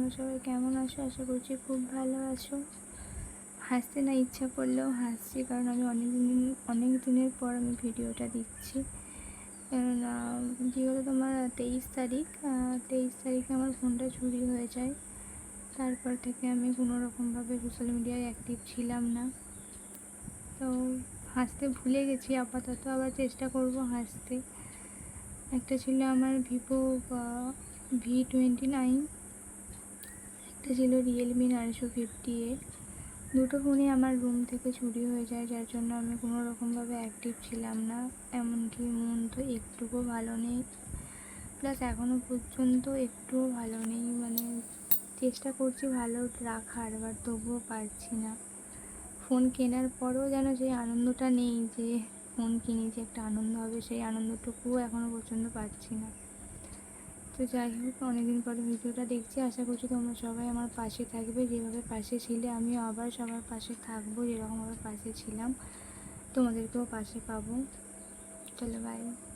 তোমরা সবাই কেমন আছো? আশা করছি খুব ভালো আছো। হাসতে না ইচ্ছা করলেও হাসছি, কারণ আমি অনেক দিনের পর আমি ভিডিওটা দিচ্ছি। কেননা কী হলো, তোমার 23 তারিখে আমার ফোনটা চুরি হয়ে যায়। তারপর থেকে আমি কোনো রকমভাবে সোশ্যাল মিডিয়ায় অ্যাক্টিভ ছিলাম না। তো হাসতে ভুলে গেছি, আপাতত আবার চেষ্টা করব হাসতে। একটা ছিল আমার ভিভো V29, একটা ছিল রিয়েলমি নার্জো 50A। দুটো ফোনই আমার রুম থেকে চুরি হয়ে যায়, যার জন্য আমি কোনো রকমভাবে অ্যাক্টিভ ছিলাম না। এমনকি মন তো একটুকুও ভালো নেই, প্লাস এখনও পর্যন্ত একটুও ভালো নেই। মানে চেষ্টা করছি ভালো রাখার, বাট তবুও পারছি না। ফোন কেনার পরেও যেন সেই আনন্দটা নেই, যে ফোন কিনেছি একটা আনন্দ হবে, সেই আনন্দটুকুও এখনও পর্যন্ত পাচ্ছি না। তো যাই হোক, অনেকদিন পরে ভিডিওটা দেখছি। আশা করছি তোমরা সবাই আমার পাশে থাকবে, যেভাবে পাশে ছিলে আমিও আবার সবার পাশে থাকবো, যেরকমভাবে পাশে ছিলাম তোমাদেরকেও পাশে পাবো। চলো বাই।